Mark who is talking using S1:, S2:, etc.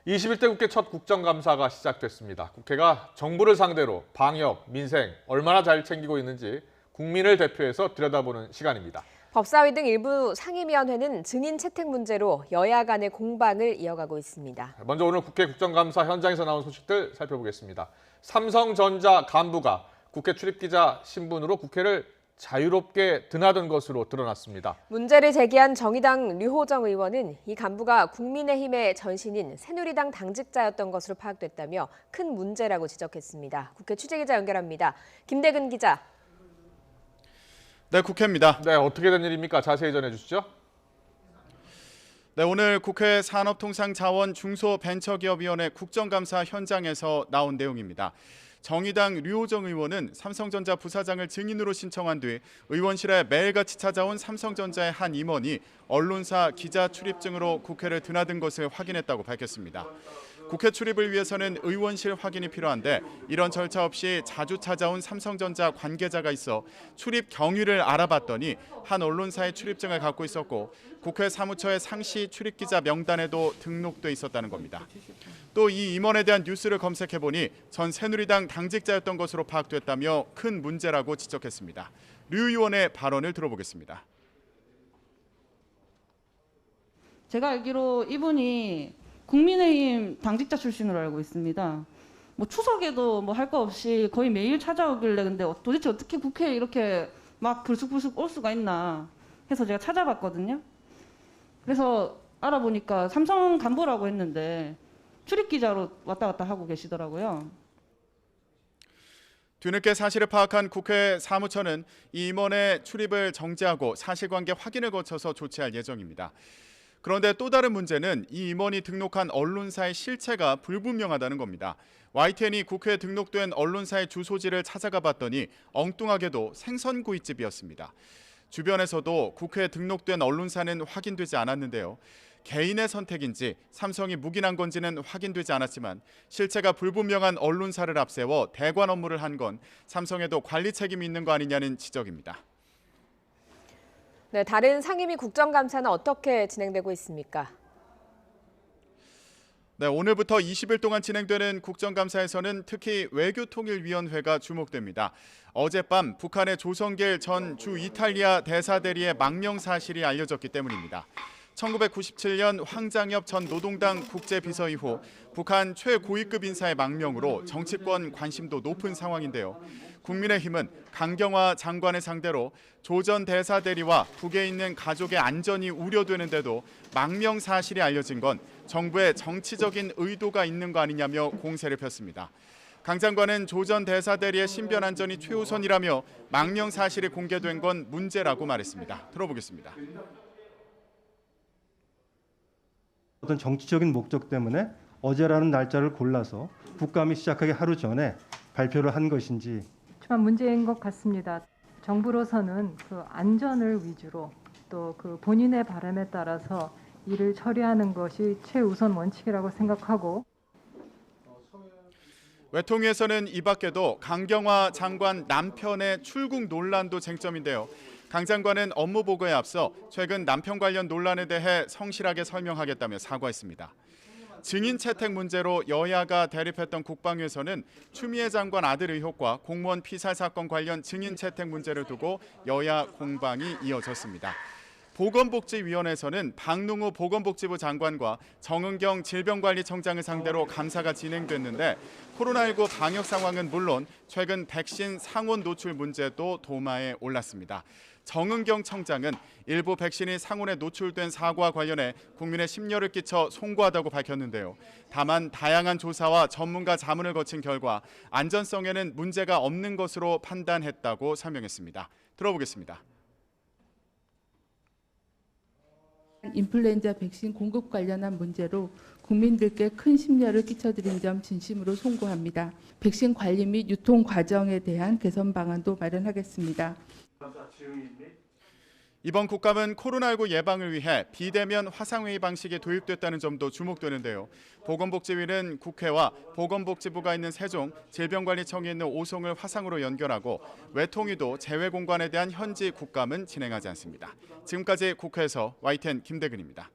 S1: 21대 국회 첫 국정감사가 시작됐습니다. 국회가 정부를 상대로 방역, 민생 얼마나 잘 챙기고 있는지 국민을 대표해서 들여다보는 시간입니다.
S2: 법사위 등 일부 상임위원회는 증인 채택 문제로 여야 간의 공방을 이어가고 있습니다.
S1: 먼저 오늘 국회 국정감사 현장에서 나온 소식들 살펴보겠습니다. 삼성전자 간부가 국회 출입기자 신분으로 국회를 자유롭게 드나든 것으로 드러났습니다.
S2: 문제를 제기한 정의당 류호정 의원은 이 간부가 국민의힘의 전신인 새누리당 당직자였던 것으로 파악됐다며 큰 문제라고 지적했습니다. 국회 취재기자 연결합니다. 김대근 기자.
S3: 네, 국회입니다.
S1: 네, 어떻게 된 일입니까? 자세히 전해주시죠.
S3: 네, 오늘 국회 산업통상자원중소벤처기업위원회 국정감사 현장에서 나온 내용입니다. 정의당 류호정 의원은 삼성전자 부사장을 증인으로 신청한 뒤 의원실에 매일같이 찾아온 삼성전자의 한 임원이 언론사 기자 출입증으로 국회를 드나든 것을 확인했다고 밝혔습니다. 국회 출입을 위해서는 의원실 확인이 필요한데 이런 절차 없이 자주 찾아온 삼성전자 관계자가 있어 출입 경위를 알아봤더니 한 언론사의 출입증을 갖고 있었고 국회 사무처의 상시 출입기자 명단에도 등록돼 있었다는 겁니다. 또 이 임원에 대한 뉴스를 검색해보니 전 새누리당 당직자였던 것으로 파악됐다며 큰 문제라고 지적했습니다. 류 의원의 발언을 들어보겠습니다.
S4: 제가 알기로 이분이 국민의힘 당직자 출신으로 알고 있습니다. 뭐 추석에도 뭐 할 거 없이 거의 매일 찾아오길래 근데 도대체 어떻게 국회에 이렇게 막 불쑥불쑥 올 수가 있나 해서 제가 찾아봤거든요. 그래서 알아보니까 삼성 간부라고 했는데 출입기자로 왔다 갔다 하고 계시더라고요.
S3: 뒤늦게 사실을 파악한 국회 사무처는 이 임원의 출입을 정지하고 사실관계 확인을 거쳐서 조치할 예정입니다. 그런데 또 다른 문제는 이 임원이 등록한 언론사의 실체가 불분명하다는 겁니다. YTN이 국회에 등록된 언론사의 주소지를 찾아가 봤더니 엉뚱하게도 생선구이집이었습니다. 주변에서도 국회에 등록된 언론사는 확인되지 않았는데요. 개인의 선택인지 삼성이 묵인한 건지는 확인되지 않았지만 실체가 불분명한 언론사를 앞세워 대관 업무를 한 건 삼성에도 관리 책임이 있는 거 아니냐는 지적입니다.
S2: 네, 다른 상임위 국정감사는 어떻게 진행되고 있습니까?
S3: 네, 오늘부터 20일 동안 진행되는 국정감사에서는 특히 외교통일위원회가 주목됩니다. 어젯밤 북한의 조성길 전 주 이탈리아 대사대리의 망명 사실이 알려졌기 때문입니다. 1997년 황장엽 전 노동당 국제비서 이후 북한 최고위급 인사의 망명으로 정치권 관심도 높은 상황인데요. 국민의힘은 강경화 장관을 상대로 조 전 대사대리와 북에 있는 가족의 안전이 우려되는데도 망명 사실이 알려진 건 정부의 정치적인 의도가 있는 거 아니냐며 공세를 폈습니다. 강 장관은 조 전 대사대리의 신변 안전이 최우선이라며 망명 사실이 공개된 건 문제라고 말했습니다. 들어보겠습니다.
S5: 어떤 정치적인 목적 때문에 어제라는 날짜를 골라서 국감이 시작하기 하루 전에 발표를 한 것인지
S6: 좀 문제인 것 같습니다. 정부로서는 그 안전을 위주로 또 그 본인의 바람에 따라서 일을 처리하는 것이 최우선 원칙이라고 생각하고
S3: 외통위에서는 이 밖에도 강경화 장관 남편의 출국 논란도 쟁점인데요. 강 장관은 업무 보고에 앞서 최근 남편 관련 논란에 대해 성실하게 설명하겠다며 사과했습니다. 증인 채택 문제로 여야가 대립했던 국방위에서는 추미애 장관 아들 의혹과 공무원 피살 사건 관련 증인 채택 문제를 두고 여야 공방이 이어졌습니다. 보건복지위원회에서는 박능우 보건복지부 장관과 정은경 질병관리청장을 상대로 감사가 진행됐는데 코로나19 방역 상황은 물론 최근 백신 상온 노출 문제도 도마에 올랐습니다. 정은경 청장은 일부 백신이 상온에 노출된 사고와 관련해 국민의 심려를 끼쳐 송구하다고 밝혔는데요. 다만 다양한 조사와 전문가 자문을 거친 결과 안전성에는 문제가 없는 것으로 판단했다고 설명했습니다. 들어보겠습니다.
S7: 인플루엔자 백신 공급 관련한 문제로 국민들께 큰 심려를 끼쳐드린 점 진심으로 송구합니다. 백신 관리 및 유통 과정에 대한 개선 방안도 마련하겠습니다.
S3: 이번 국감은 코로나19 예방을 위해 비대면 화상회의 방식이 도입됐다는 점도 주목되는데요. 보건복지위는 국회와 보건복지부가 있는 세종, 질병관리청이 있는 오송을 화상으로 연결하고 외통위도 재외공관에 대한 현지 국감은 진행하지 않습니다. 지금까지 국회에서 YTN 김대근입니다.